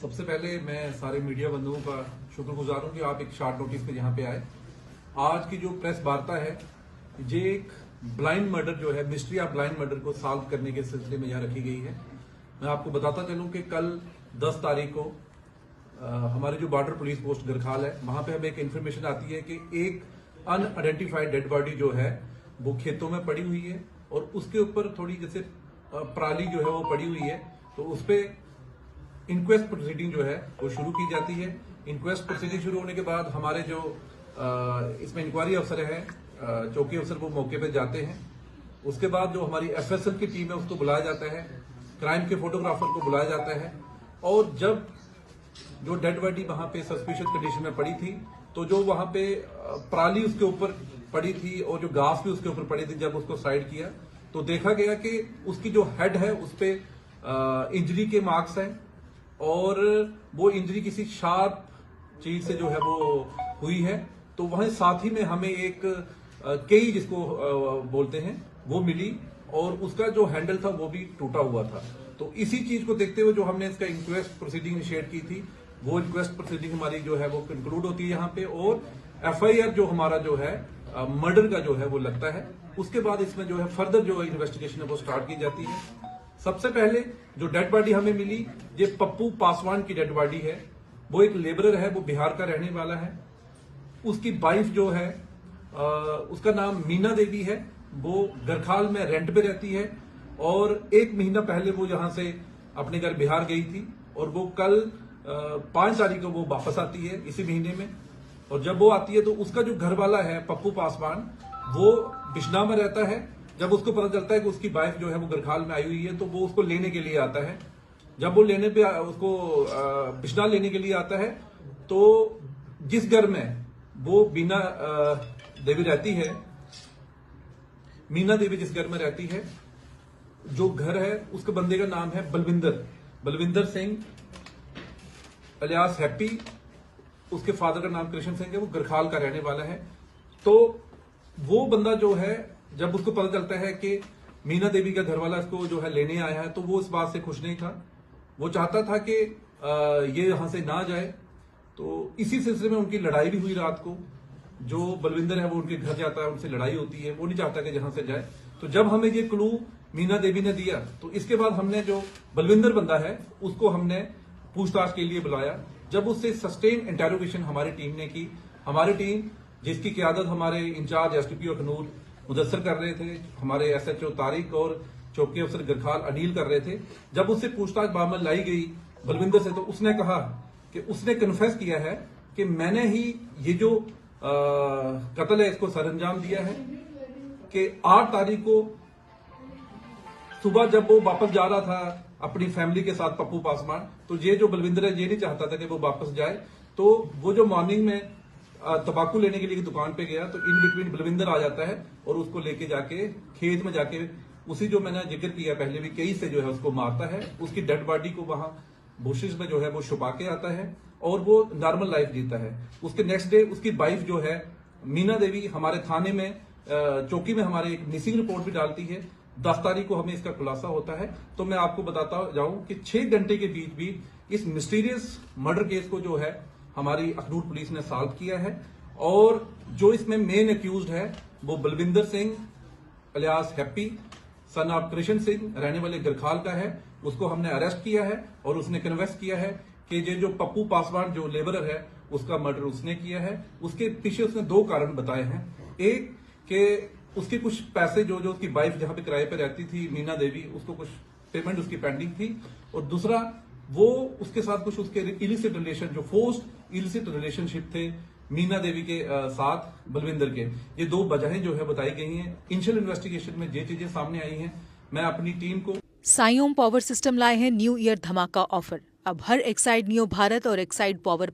सबसे पहले मैं सारे मीडिया बंधुओं का शुक्रगुजार हूं कि आप एक शॉर्ट नोटिस पे यहाँ पे आए। आज की जो प्रेस वार्ता है, ये एक ब्लाइंड मर्डर जो है, मिस्ट्री ऑफ ब्लाइंड मर्डर को सॉल्व करने के सिलसिले में यहाँ रखी गई है। मैं आपको बताता चलूं कि कल 10 तारीख को हमारी जो बॉर्डर पुलिस पोस्ट गरखाल है, वहां पे हमें एक इन्फॉर्मेशन आती है कि एक अनआइडेंटिफाइड डेड बॉडी जो है वो खेतों में पड़ी हुई है और उसके ऊपर थोड़ी जैसे पराली जो है वो पड़ी हुई है। तो उस पर इंक्वेस्ट प्रोसीडिंग जो है वो शुरू की जाती है। इंक्वेस्ट प्रोसीडिंग शुरू होने के बाद हमारे जो इसमें इंक्वायरी अफसर है, चौकी अफसर, वो मौके पर जाते हैं। उसके बाद जो हमारी एफएसएल की टीम है उसको बुलाया जाता है, क्राइम के फोटोग्राफर को बुलाया जाता है। और जब जो डेड बॉडी वहां पे सस्पिशियस कंडीशन में पड़ी थी, तो जो वहां पे पराली उसके ऊपर पड़ी थी और जो घास भी उसके ऊपर पड़ी थी, जब उसको साइड किया तो देखा गया कि उसकी जो हेड है उस पे इंजरी के मार्क्स हैं और वो इंजरी किसी शार्प चीज से जो है वो हुई है। तो वहीं साथ ही में हमें एक कई जिसको बोलते हैं वो मिली और उसका जो हैंडल था वो भी टूटा हुआ था। तो इसी चीज को देखते हुए जो हमने इसका इंक्वेस्ट प्रोसीडिंग इनिशिएट की थी, वो इंक्वेस्ट प्रोसीडिंग हमारी जो है वो कंक्लूड होती है यहाँ पे और एफआईआर जो हमारा जो है मर्डर का जो है वो लगता है। उसके बाद इसमें जो है फर्दर जो इन्वेस्टिगेशन है वो स्टार्ट की जाती है। सबसे पहले जो डेड बॉडी हमें मिली, ये पप्पू पासवान की डेड बॉडी है। वो एक लेबरर है, वो बिहार का रहने वाला है। उसकी वाइफ जो है उसका नाम मीना देवी है, वो गरखाल में रेंट पे रहती है और 1 महीना पहले वो यहां से अपने घर बिहार गई थी और वो कल 5 तारीख को वो वापस आती है इसी महीने में। और जब वो आती है तो उसका जो घर वाला है पप्पू पासवान, वो बिश्ना में रहता है। जब उसको पता चलता है कि उसकी वाइफ जो है वो गरखाल में आई हुई है, तो वो उसको लेने के लिए आता है। जब वो लेने पे उसको बिश्ना लेने के लिए आता है, तो जिस घर में वो मीना देवी रहती है, मीना देवी जिस घर में रहती है, जो घर है उसके बंदे का नाम है बलविंदर सिंह अलियास हैप्पी। उसके फादर का नाम कृष्ण सिंह है, वो गरखाल का रहने वाला है। तो वो बंदा जो है, जब उसको पता चलता है कि मीना देवी का घरवाला इसको जो है लेने आया है, तो वो इस बात से खुश नहीं था। वो चाहता था कि ये यहां से ना जाए। तो इसी सिलसिले में उनकी लड़ाई भी हुई रात को। जो बलविंदर है वो उनके घर जाता है, उनसे लड़ाई होती है, वो नहीं चाहता कि जहां से जाए। तो जब हमें ये क्लू मीना देवी ने दिया, तो इसके बाद हमने जो बलविंदर बंदा है उसको हमने पूछताछ के लिए बुलाया। जब उससे सस्टेन इंटेरोगेशन हमारी टीम ने की, हमारी टीम जिसकी क्यादत हमारे इंचार्ज एसडीपी अखनूर मुदस्सर कर रहे थे, हमारे एसएचओ तारिक और चौकी अफसर गरखाल अनिल कर रहे थे, जब उससे पूछताछ बामल लाई गई बलविंदर से, तो उसने कहा कि उसने कन्फेस किया है कि मैंने ही ये जो कत्ल है इसको सरअंजाम दिया है। कि 8 तारीख को सुबह जब वो वापस जा रहा था अपनी फैमिली के साथ पप्पू पासवान, तो ये जो बलविंदर है ये नहीं चाहता था कि वो वापस जाए। तो वो जो मॉर्निंग में तंबाकू लेने के लिए दुकान पे गया, तो इन बिटवीन बलविंदर आ जाता है और उसको लेके जाके खेत में जाके उसी जो मैंने जिक्र किया पहले भी, कई से जो है उसको मारता है। उसकी डेड बॉडी को वहां बुशेस में जो है वो छुपा के आता है और वो नॉर्मल लाइफ जीता है। उसके नेक्स्ट डे उसकी वाइफ जो है मीना देवी हमारे थाने में चौकी में हमारे एक मिसिंग रिपोर्ट भी डालती है। 10 तारीख को हमें इसका खुलासा होता है। तो मैं आपको बताता जाऊं कि 6 घंटे के बीच भी इस मिस्टीरियस मर्डर केस को जो है हमारी अखनूर पुलिस ने सॉल्व किया है। और जो इसमें मेन अक्यूज्ड है वो Balwinder Singh alias Happy son of Krishna Singh रहने वाले गरखाल का है। उसको हमने अरेस्ट किया है और उसने कन्फेस किया है कि ये जो पप्पू पासवान जो लेबरर है उसका मर्डर उसने किया है। उसके पीछे उसने 2 कारण बताए हैं। एक कि उसके कुछ पैसे जो उसकी वाइफ जहां पे किराए पे रहती थी मीना देवी, उसको कुछ पेमेंट उसकी पेंडिंग थी। और दूसरा वो उसके साथ कुछ उसके इलिसिट रिलेशन, जो फोर्स्ड इलिसिट रिलेशनशिप थे मीना देवी के साथ बलविंदर के। ये 2 वजहें जो है बताई गई हैं। इनिशियल इन्वेस्टिगेशन में ये चीजें सामने आई हैं। मैं अपनी टीम को सायोम पावर सिस्टम लाए हैं न्यू ईयर धमाका ऑफर। अब हर एक्साइड नियो भारत और एक्साइड पावर